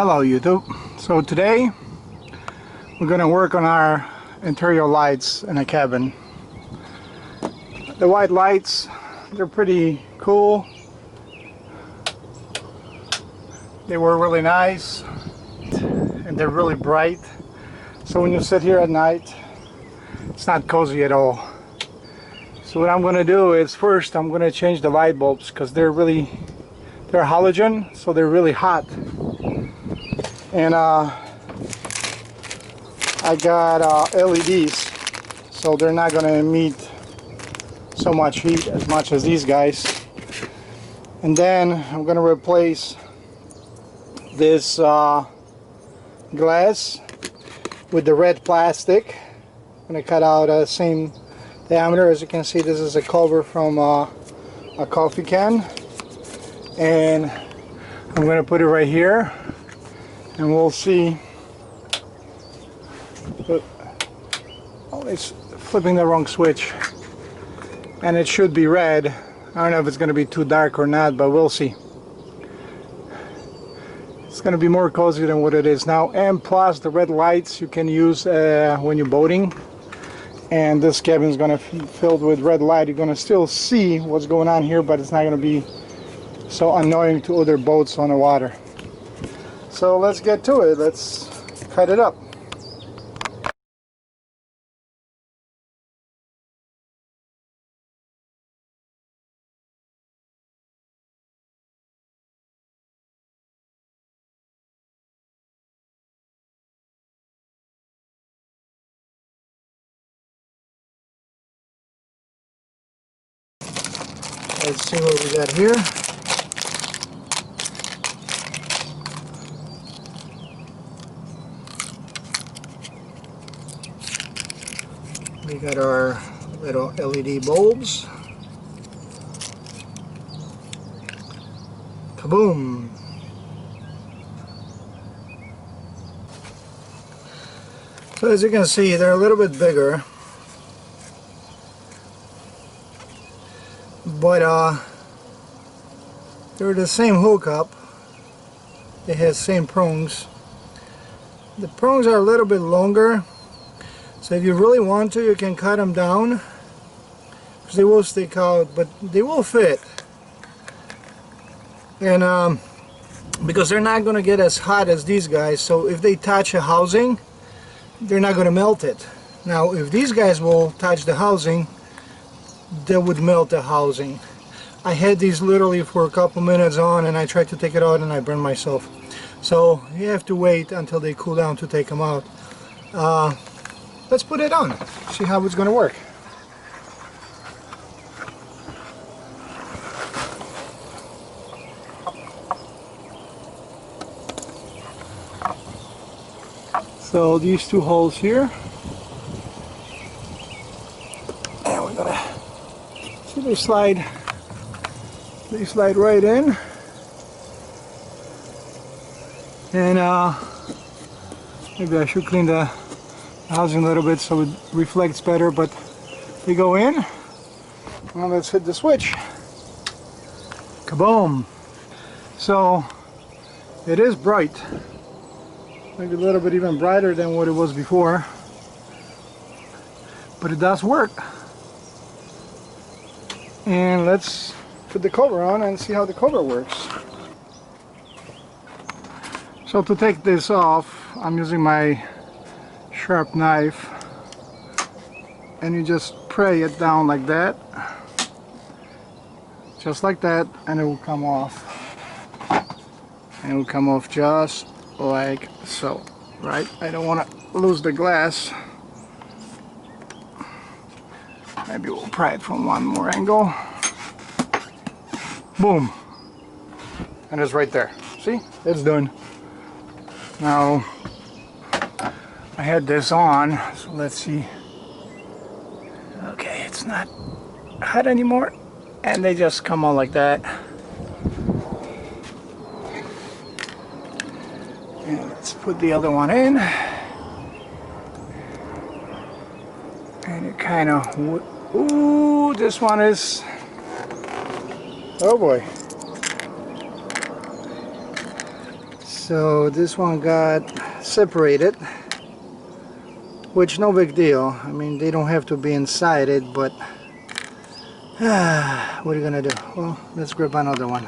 Hello YouTube. So today we're going to work on our interior lights in a cabin. The white lights, they're pretty cool. They were really nice and they're really bright. So when you sit here at night, it's not cozy at all. So what I'm going to do is first I'm going to change the light bulbs because they're halogen, so they're really hot. And I got LEDs, so they're not going to emit so much heat as much as these guys. And then I'm going to replace this glass with the red plastic. I'm going to cut out the same diameter. As you can see, this is a cover from a coffee can, and I'm going to put it right here. And we'll see. Oh, it's flipping the wrong switch. And it should be red. I don't know if it's going to be too dark or not, but we'll see. It's going to be more cozy than what it is now. And plus the red lights you can use when you're boating. And this cabin is going to be filled with red light. You're going to still see what's going on here, but it's not going to be so annoying to other boats on the water. So let's get to it. Let's cut it up. Let's see what we got here. We got our little LED bulbs. Kaboom! So as you can see, they're a little bit bigger, but they're the same hookup. They have same prongs. The prongs are a little bit longer. So if you really want to, you can cut them down because they will stick out, but they will fit. And because they're not going to get as hot as these guys, so if they touch a housing, they're not going to melt it. Now if these guys will touch the housing, they would melt the housing. I had these literally for a couple minutes on, and I tried to take it out and I burned myself. So you have to wait until they cool down to take them out. Let's put it on, see how it's going to work. So these two holes here, and we're gonna see they slide right in, and maybe I should clean the housing a little bit so it reflects better, but we go in. Now let's hit the switch. Kaboom! So it is bright, maybe a little bit even brighter than what it was before, but it does work. And let's put the cover on and see how the cover works. So to take this off, I'm using my sharp knife, and you just pry it down like that, just like that, and it will come off. And it will come off just like so, right? I don't want to lose the glass. Maybe we'll pry it from one more angle. Boom! And it's right there. See? It's done. Now I had this on, so let's see. Okay, it's not hot anymore, and they just come on like that. And let's put the other one in, and it kind of, ooh, this one is, oh boy. So this one got separated, which no big deal. I mean, they don't have to be inside it, but what are you gonna do? Well, let's grab another one.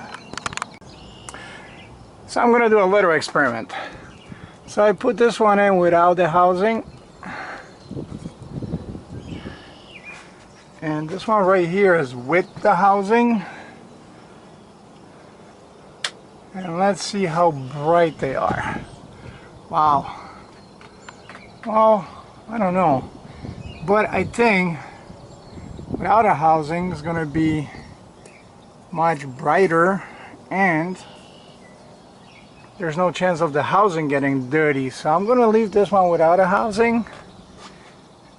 So I'm gonna do a little experiment. So I put this one in without the housing, and this one right here is with the housing. And let's see how bright they are. Wow. Well, I don't know, but I think without a housing it's gonna be much brighter, and there's no chance of the housing getting dirty. So I'm gonna leave this one without a housing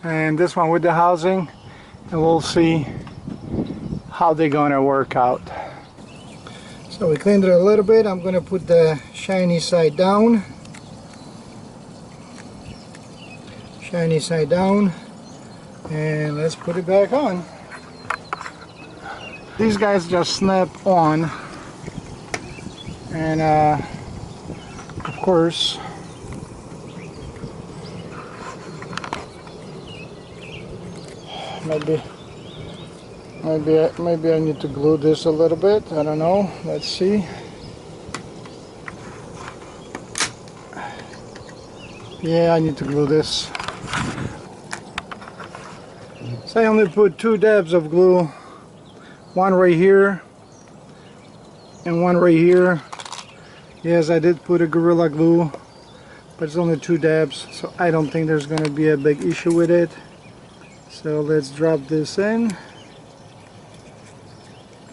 and this one with the housing, and we'll see how they're gonna work out. So we cleaned it a little bit. I'm gonna put the shiny side down. Shiny side down, and let's put it back on. These guys just snap on, and of course maybe I need to glue this a little bit. I don't know. Let's see. Yeah, I need to glue this. So I only put 2 dabs of glue, one right here and one right here. Yes, I did put a Gorilla Glue, but it's only 2 dabs, so I don't think there's going to be a big issue with it. So let's drop this in,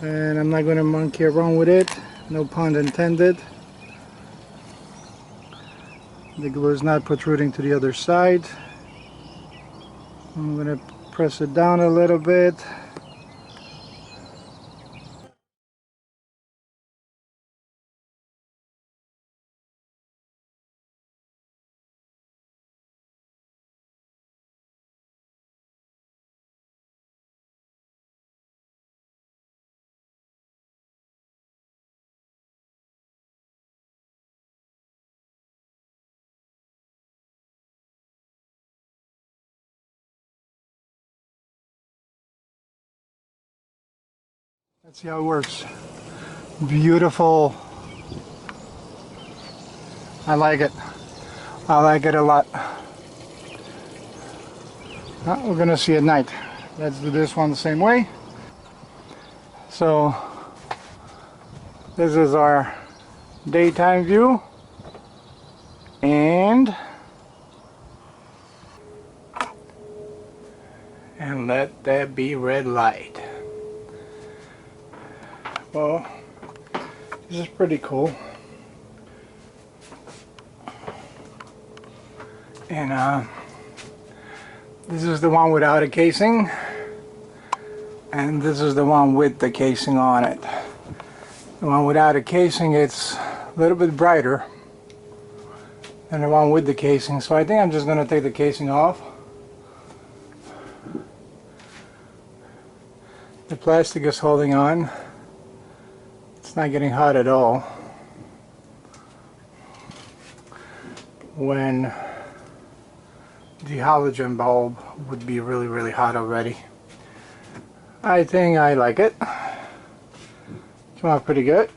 and I'm not going to monkey around with it, no pun intended. The glue is not protruding to the other side. I'm going to press it down a little bit. Let's see how it works. Beautiful. I like it. I like it a lot. We're gonna see at night. Let's do this one the same way. So this is our daytime view, and let that be red light. Well, this is pretty cool. And this is the one without a casing, and this is the one with the casing on it. The one without a casing, it's a little bit brighter than the one with the casing, so I think I'm just going to take the casing off. The plastic is holding on. It's not getting hot at all. When the halogen bulb would be really, really hot already. I think I like it. Came out pretty good.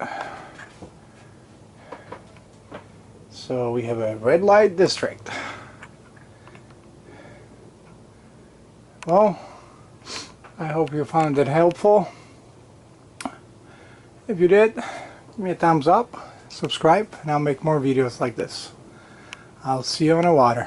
So we have a red light district. Well, I hope you found it helpful. If you did, give me a thumbs up, subscribe, and I'll make more videos like this. I'll see you on the water.